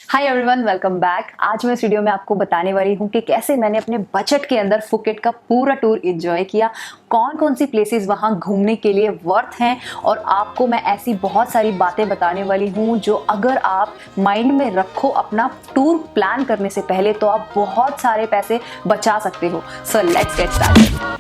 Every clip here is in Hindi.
Hi everyone, welcome back. आज मैं इस वीडियो में आपको बताने वाली हूँ कि कैसे मैंने अपने बजट के अंदर फुकेट का पूरा टूर एंजॉय किया, कौन कौन सी प्लेसेस वहाँ घूमने के लिए वर्थ हैं। और आपको मैं ऐसी बहुत सारी बातें बताने वाली हूँ जो अगर आप माइंड में रखो अपना टूर प्लान करने से पहले तो आप बहुत सारे पैसे बचा सकते हो। So let's get started.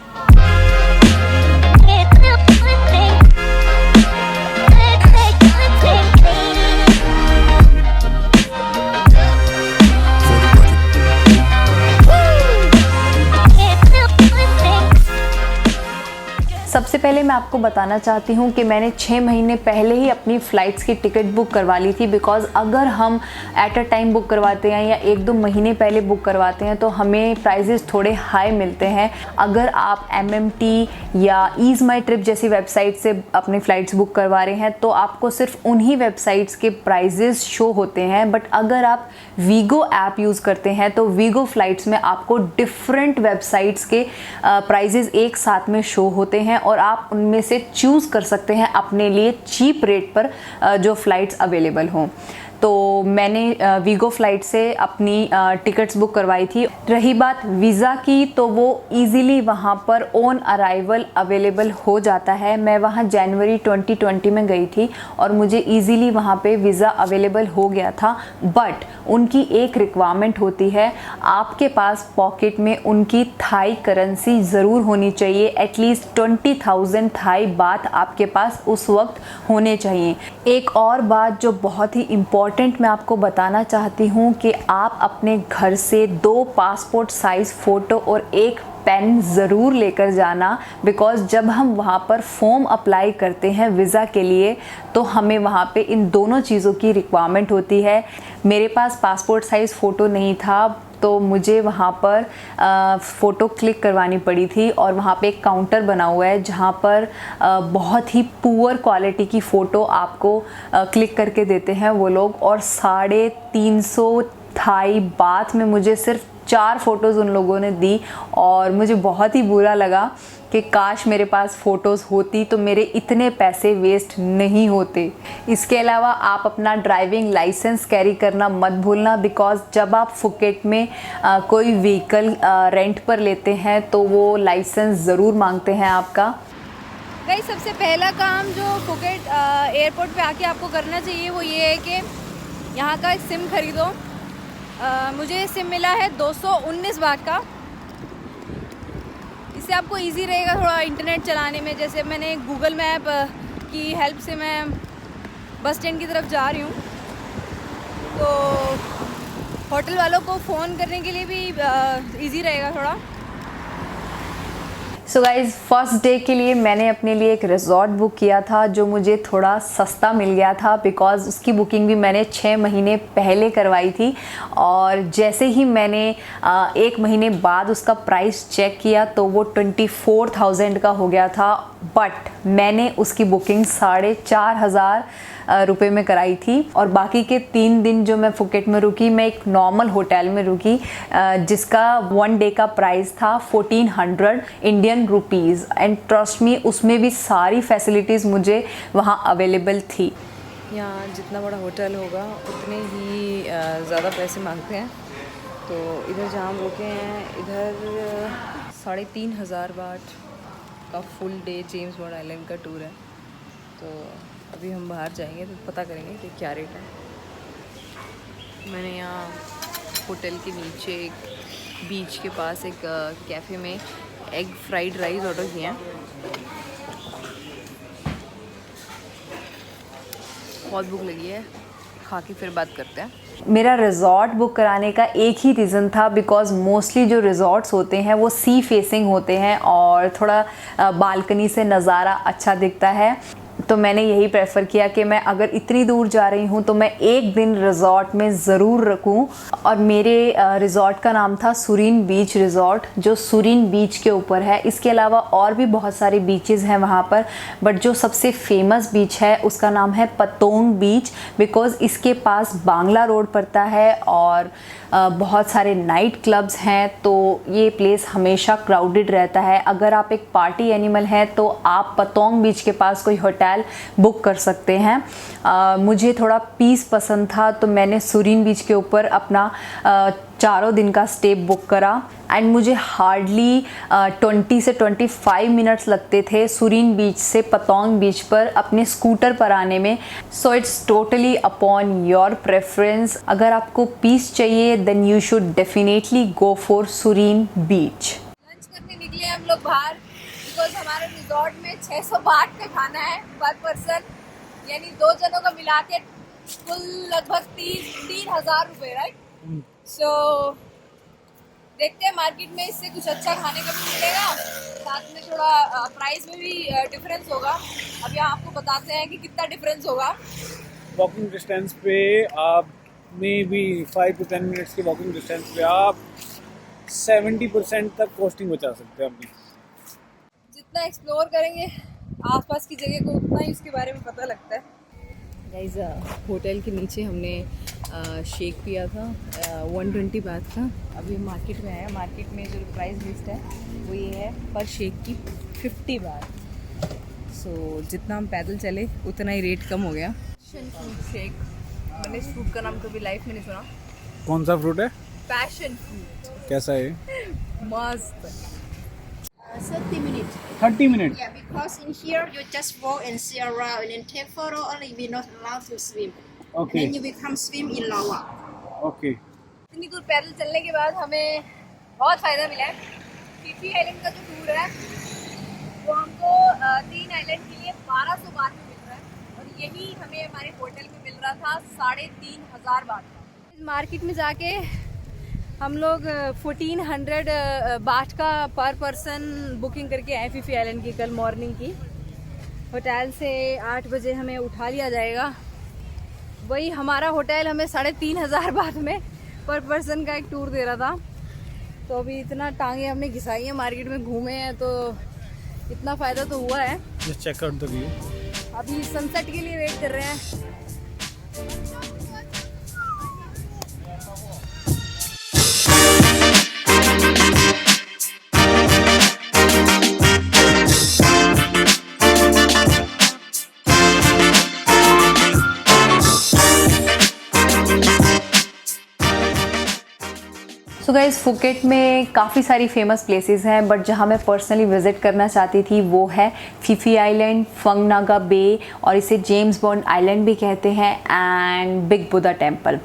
सबसे पहले मैं आपको बताना चाहती हूँ कि मैंने 6 महीने पहले ही अपनी फ़्लाइट्स की टिकट बुक करवा ली थी। बिकॉज़ अगर हम एट अ टाइम बुक करवाते हैं या 1-2 महीने पहले बुक करवाते हैं तो हमें प्राइजेस थोड़े हाई मिलते हैं। अगर आप MMT या ईज़ माई ट्रिप जैसी वेबसाइट से अपनी फ़्लाइट्स बुक करवा रहे हैं तो आपको सिर्फ उन्हीं वेबसाइट्स के प्राइजेस शो होते हैं। बट अगर आप वीगो ऐप यूज़ करते हैं तो वीगो फ़्लाइट्स में आपको डिफरेंट वेबसाइट्स के प्राइजेस एक साथ में शो होते हैं और आप उनमें से चूज़ कर सकते हैं अपने लिए चीप रेट पर जो फ़्लाइट्स अवेलेबल हों। तो मैंने वीगो फ़्लाइट से अपनी टिकट्स बुक करवाई थी। रही बात वीज़ा की तो वो इजीली वहाँ पर ऑन अराइवल अवेलेबल हो जाता है। मैं वहाँ जनवरी 2020 में गई थी और मुझे इजीली वहाँ पे वीज़ा अवेलेबल हो गया था। बट उनकी एक रिक्वायरमेंट होती है, आपके पास पॉकेट में उनकी थाई करेंसी ज़रूर होनी चाहिए। एटलीस्ट 20,000 थाई बात आपके पास उस वक्त होने चाहिए। एक और बात जो बहुत ही इम्पॉर्टेंट मैं आपको बताना चाहती हूँ कि आप अपने घर से 2 पासपोर्ट साइज़ फ़ोटो और एक पेन ज़रूर लेकर जाना। बिकॉज़ जब हम वहाँ पर फॉर्म अप्लाई करते हैं वीज़ा के लिए तो हमें वहाँ पे इन दोनों चीज़ों की रिक्वायरमेंट होती है। मेरे पास पासपोर्ट साइज़ फ़ोटो नहीं था तो मुझे वहाँ पर फ़ोटो क्लिक करवानी पड़ी थी। और वहाँ पे एक काउंटर बना हुआ है जहाँ पर बहुत ही पुअर क्वालिटी की फ़ोटो आपको क्लिक करके देते हैं वो लोग। और 350 थाई बात में मुझे सिर्फ 4 फ़ोटोज़ उन लोगों ने दी और मुझे बहुत ही बुरा लगा कि काश मेरे पास फ़ोटोज़ होती तो मेरे इतने पैसे वेस्ट नहीं होते। इसके अलावा आप अपना ड्राइविंग लाइसेंस कैरी करना मत भूलना। बिकॉज़ जब आप फुकेट में कोई व्हीकल रेंट पर लेते हैं तो वो लाइसेंस ज़रूर मांगते हैं आपका। गाइस, सबसे पहला काम जो फुकेट एयरपोर्ट पे आके आपको करना चाहिए वो ये है कि यहाँ का सिम ख़रीदो। मुझे सिम मिला है 219 बात का। इससे आपको इजी रहेगा थोड़ा इंटरनेट चलाने में। जैसे मैंने गूगल मैप की हेल्प से मैं बस स्टैंड की तरफ जा रही हूँ तो होटल वालों को फ़ोन करने के लिए भी इजी रहेगा थोड़ा। सो गाइज़, फर्स्ट डे के लिए मैंने अपने लिए एक रिज़ॉर्ट बुक किया था जो मुझे थोड़ा सस्ता मिल गया था। बिकॉज़ उसकी बुकिंग भी मैंने 6 महीने पहले करवाई थी और जैसे ही मैंने 1 महीने बाद उसका प्राइस चेक किया तो वो 24,000 का हो गया था। बट मैंने उसकी बुकिंग 4,500 रुपये में कराई थी। और बाकी के 3 दिन जो मैं फुकेट में रुकी मैं एक नॉर्मल होटल में रुकी जिसका 1 डे का प्राइस था 1400 Indian rupees. And trust me, उसमें भी सारी फैसिलिटीज़ मुझे वहाँ अवेलेबल थी। यहाँ जितना बड़ा होटल होगा उतने ही ज़्यादा पैसे मांगते हैं। तो इधर जहाँ हम रुके हैं इधर 3,500 बात का full day James bond island का टूर है। तो अभी हम बाहर जाएंगे तो पता करेंगे कि क्या रेट है। मैंने यहाँ होटल के नीचे एक बीच के पास एक कैफ़े में एग फ्राइड राइस ऑर्डर किया है। बहुत भूख लगी है, खा के फिर बात करते हैं। मेरा रिज़ॉर्ट बुक कराने का एक ही रीज़न था बिकॉज़ मोस्टली जो रिज़ॉर्ट्स होते हैं वो सी फेसिंग होते हैं और थोड़ा बालकनी से नज़ारा अच्छा दिखता है। तो मैंने यही प्रेफर किया कि मैं अगर इतनी दूर जा रही हूँ तो मैं एक दिन रिज़ॉर्ट में ज़रूर रखूँ। और मेरे रिज़ॉर्ट का नाम था सुरीन बीच रिज़ॉर्ट जो सुरीन बीच के ऊपर है। इसके अलावा और भी बहुत सारे बीचेस हैं वहाँ पर, बट जो सबसे फेमस बीच है उसका नाम है पतोंग बीच। बिकॉज़ इसके पास बांग्ला रोड पड़ता है और बहुत सारे नाइट क्लब्स हैं तो ये प्लेस हमेशा क्राउडेड रहता है। अगर आप एक पार्टी एनिमल हैं तो आप पतोंग बीच के पास कोई होटल होटल बुक कर सकते हैं। मुझे थोड़ा पीस पसंद था तो मैंने सुरीन बीच के ऊपर अपना 4 दिन का स्टे बुक करा एंड मुझे हार्डली 20 से 25 मिनट्स लगते थे सुरीन बीच से पतोंग बीच पर अपने स्कूटर पर आने में। So it's totally upon your preference. अगर आपको पीस चाहिए then you should definitely go for Surin beach. Lunch करने निकले हम लोग बाहर बिकॉज हमारे रिजॉर्ट में 600 बाट का खाना है पर पर्सन, यानी 2 जनों का मिला के कुल लगभग 3,000 रुपये, राइट। सो देखते हैं मार्केट में इससे कुछ अच्छा खाने का भी मिलेगा, साथ में थोड़ा प्राइस में भी डिफरेंस होगा। अब यहाँ आपको बताते हैं कि कितना डिफरेंस होगा। वॉकिंग डिस्टेंस पे आप मे बी 5 to 10 मिनट्स के वॉकिंग डिस्टेंस पे आप 70% तक कॉस्टिंग बचा सकते हैं अपनी। जितना एक्सप्लोर करेंगे आसपास की जगह को उतना ही उसके बारे में पता लगता है। गाइस होटल के नीचे हमने शेक पिया था 120 बात का। अभी हम मार्केट में आए हैं। मार्केट में जो प्राइस लिस्ट है वो ये है पर शेक की 50 बात। सो जितना हम पैदल चले उतना ही रेट कम हो गया। फ्रूट शेक, मैंने इस फ्रूट का नाम कभी लाइफ में नहीं सुना। कौन सा फ्रूट है? Passion fruit. कैसा है? मस्त। 30 minutes. 30 minute. Yeah, because in here you just walk and see around and then take photo only. We're not allowed to swim. Okay. Then you will come swim in lava. Okay. इतनी दूर पैदल चलने के बाद हमें बहुत फ़ायदा मिला है। फीफी आइलैंड का जो टूर है वो हमको 3 आइलैंड के लिए 1200 बात में मिल रहा है और यही हमें हमारे होटल में मिल रहा था 3,500 बात का। इस मार्केट में जाके हम लोग 1400 बाट का पर पर्सन बुकिंग करके आए फीफी आइलैंड की कल मॉर्निंग की। होटल से 8 बजे हमें उठा लिया जाएगा। वही हमारा होटल हमें 3,500 बात में पर पर्सन का एक टूर दे रहा था। तो अभी इतना टांगे हमने घिसाई है, मार्केट में घूमे हैं तो इतना फ़ायदा तो हुआ है। Just check out the view. अभी सनसेट के लिए वेट कर रहे हैं। सो गाइज़ फुकेट में काफ़ी सारी फेमस प्लेसेस हैं बट जहाँ मैं पर्सनली विज़िट करना चाहती थी वो है फीफी आइलैंड, फंगनागा बे और इसे जेम्स बॉन्ड आइलैंड भी कहते हैं एंड बिग बुद्धा टेम्पल।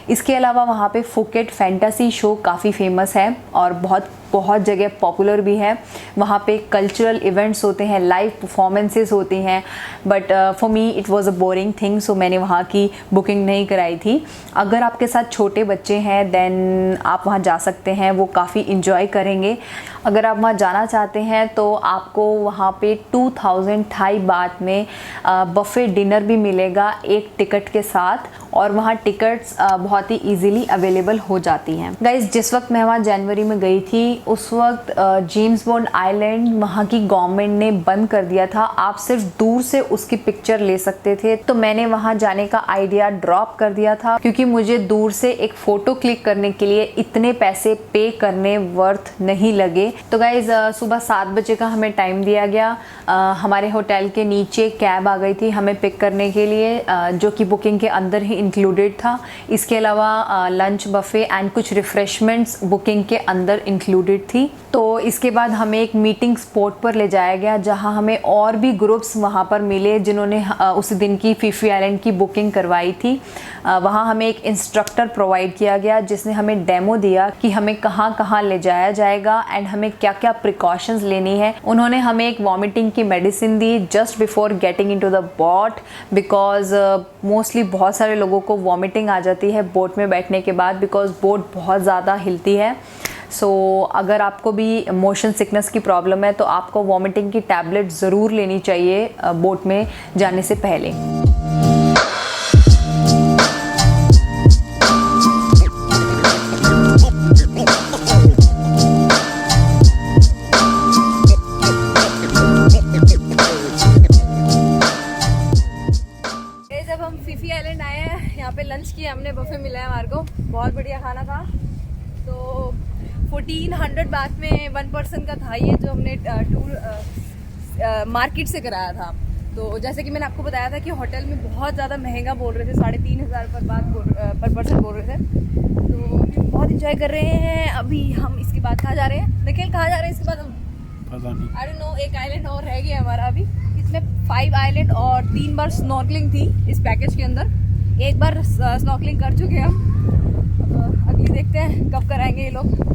इसके अलावा वहाँ पे फुकेट फैंटेसी शो काफ़ी फेमस है और बहुत जगह पॉपुलर भी है। वहाँ पे कल्चरल इवेंट्स होते हैं, लाइव परफॉर्मेंसेस होती हैं but for me it was a boring thing, so मैंने वहाँ की बुकिंग नहीं कराई थी। अगर आपके साथ छोटे बच्चे हैं देन आप वहाँ जा सकते हैं, वो काफ़ी इंजॉय करेंगे। अगर आप वहाँ जाना चाहते हैं तो आपको वहाँ पे 2000 थाई बात में बफे डिनर भी मिलेगा एक टिकट के साथ और वहाँ टिकट्स बहुत ही इजीली अवेलेबल हो जाती हैं। गाइस जिस वक्त मैं वहाँ जनवरी में गई थी उस वक्त जेम्स बॉन्ड आइलैंड वहाँ की गवर्नमेंट ने बंद कर दिया था, आप सिर्फ दूर से उसकी पिक्चर ले सकते थे। तो मैंने वहाँ जाने का आइडिया ड्रॉप कर दिया था क्योंकि मुझे दूर से एक फ़ोटो क्लिक करने के लिए इतने पैसे पे करने वर्थ नहीं लगे। तो गाइज सुबह 7 बजे का हमें टाइम दिया गया। हमारे होटल के नीचे कैब आ गई थी हमें पिक करने के लिए जो कि बुकिंग के अंदर ही इंक्लूडेड था। इसके अलावा लंच बफे एंड कुछ रिफ्रेशमेंट्स बुकिंग के अंदर इंक्लूडेड थी। तो इसके बाद हमें एक मीटिंग स्पॉट पर ले जाया गया जहां हमें और भी ग्रुप्स वहां पर मिले जिन्होंने उस दिन की फीफी आइलैंड की बुकिंग करवाई थी। वहां हमें एक इंस्ट्रक्टर प्रोवाइड किया गया जिसने हमें डेमो दिया कि हमें कहां कहां ले जाया जाएगा एंड हमें क्या क्या प्रिकॉशंस लेनी है। उन्होंने हमें एक वॉमिटिंग की medicine the just before getting into the boat because mostly बहुत सारे लोगों को वॉमिटिंग आ जाती है बोट में बैठने के बाद बिकॉज बोट बहुत ज़्यादा हिलती है। सो अगर आपको भी मोशन सिकनेस की प्रॉब्लम है तो आपको वॉमिटिंग की टैबलेट ज़रूर लेनी चाहिए बोट में जाने से पहले। जब हम फीफी आइलैंड आए हैं यहाँ पे लंच किया हमने, बफे मिला है हमारे को, बहुत बढ़िया खाना था। तो 1400 बात में 1 पर्सन का था ये जो हमने टूर मार्केट से कराया था। तो जैसे कि मैंने आपको बताया था कि होटल में बहुत ज़्यादा महंगा बोल रहे थे, 3,500 पर पर्सन बोल रहे थे। तो बहुत इंजॉय कर रहे हैं। अभी हम इसके बाद कहाँ जा रहे हैं निखिल, कहाँ जा रहे हैं इसके बाद हम? पता नहीं, आई डोंट नो। एक आइलैंड और रह गया हमारा अभी। इसमें 5 आइलैंड और 3 बार स्नॉर्कलिंग थी इस पैकेज के अंदर। एक बार स्नॉर्कलिंग कर चुके हैं हम। अब अगली देखते हैं कब कराएंगे ये लोग।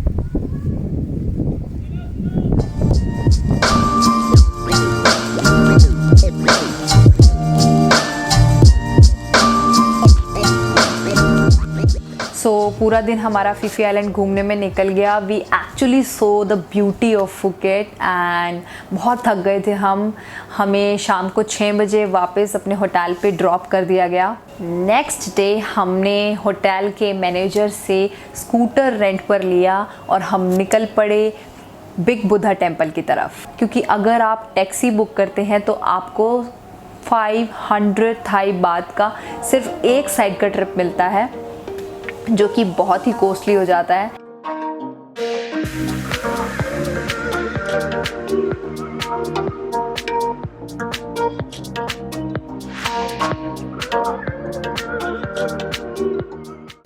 पूरा दिन हमारा फीफी आइलैंड घूमने में निकल गया। We actually saw the beauty of Phuket and बहुत थक गए थे हम। हमें शाम को 6 बजे वापस अपने होटल पे ड्रॉप कर दिया गया। नेक्स्ट डे हमने होटल के मैनेजर से स्कूटर रेंट पर लिया और हम निकल पड़े बिग बुद्धा टेम्पल की तरफ, क्योंकि अगर आप टैक्सी बुक करते हैं तो आपको 500 थाई बात का सिर्फ एक साइड का ट्रिप मिलता है, जो कि बहुत ही कॉस्टली हो जाता है।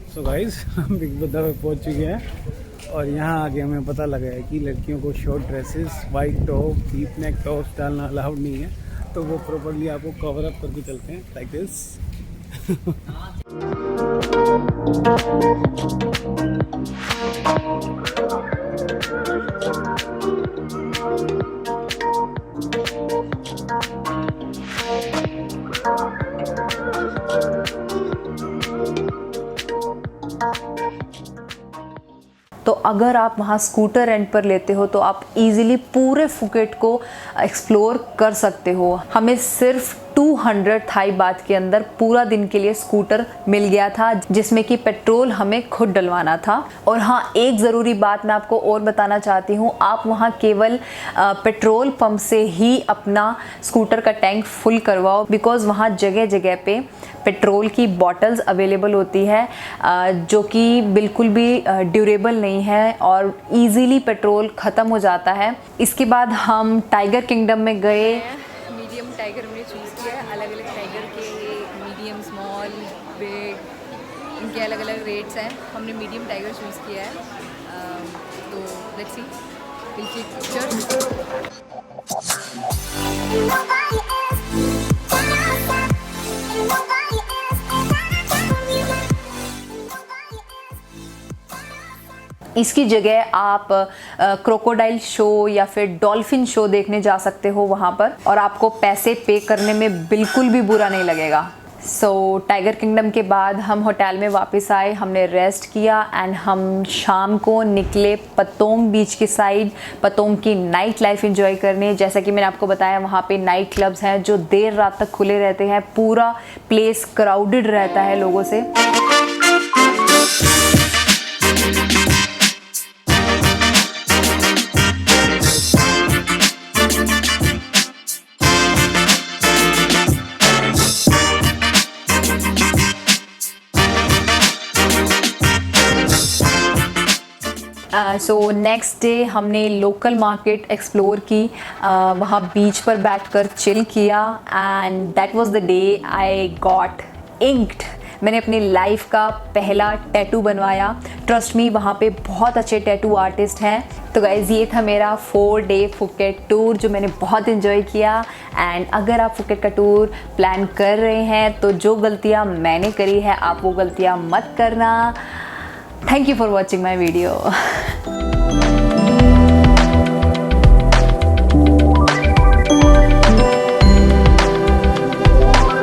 सो गाइस, हम बिग बुद्धा पे पहुंच चुके हैं और यहाँ आके हमें पता लगा है कि लड़कियों को short dresses, white top, deep neck tops डालना अलाउड नहीं है। तो वो प्रॉपर्ली आपको कवर अप करके चलते हैं लाइक दिस। तो अगर आप वहाँ स्कूटर रेंट पर लेते हो तो आप इजीली पूरे फुकेट को एक्सप्लोर कर सकते हो। हमें सिर्फ 200 थाई बात के अंदर पूरा दिन के लिए स्कूटर मिल गया था, जिसमें कि पेट्रोल हमें खुद डलवाना था। और हाँ, एक ज़रूरी बात मैं आपको और बताना चाहती हूँ, आप वहाँ केवल पेट्रोल पंप से ही अपना स्कूटर का टैंक फुल करवाओ, बिकॉज़ वहाँ जगह जगह पे पेट्रोल की बॉटल्स अवेलेबल होती है जो कि बिल्कुल भी ड्यूरेबल नहीं है और इजीली पेट्रोल ख़त्म हो जाता है। इसके बाद हम टाइगर किंगडम में गए। मीडियम टाइगर हमने चूज़ किया है। अलग अलग टाइगर के मीडियम, स्मॉल, बिग, इनके अलग अलग रेट्स हैं। हमने मीडियम टाइगर चूज़ किया है। तो let's see, will take pictures. इसकी जगह आप क्रोकोडाइल शो या फिर डॉल्फिन शो देखने जा सकते हो वहाँ पर, और आपको पैसे पे करने में बिल्कुल भी बुरा नहीं लगेगा। सो टाइगर किंगडम के बाद हम होटल में वापस आए, हमने रेस्ट किया एंड हम शाम को निकले पतोंग बीच की साइड, पतोंग की नाइट लाइफ एंजॉय करने। जैसा कि मैंने आपको बताया, वहाँ पे नाइट क्लब्स हैं जो देर रात तक खुले रहते हैं। पूरा प्लेस क्राउडेड रहता है लोगों से। सो नेक्स्ट डे हमने लोकल मार्केट एक्सप्लोर की, वहाँ बीच पर बैठकर चिल किया and that was the day I got inked. मैंने अपनी लाइफ का पहला टैटू बनवाया। ट्रस्ट मी, वहाँ पे बहुत अच्छे टैटू आर्टिस्ट हैं। तो गाइज़, ये था मेरा 4 डे फुकेट टूर जो मैंने बहुत इन्जॉय किया। एंड अगर आप फुकेट का टूर प्लान कर रहे हैं तो जो गलतियाँ मैंने करी है आप वो गलतियाँ मत करना। Thank you for watching my video.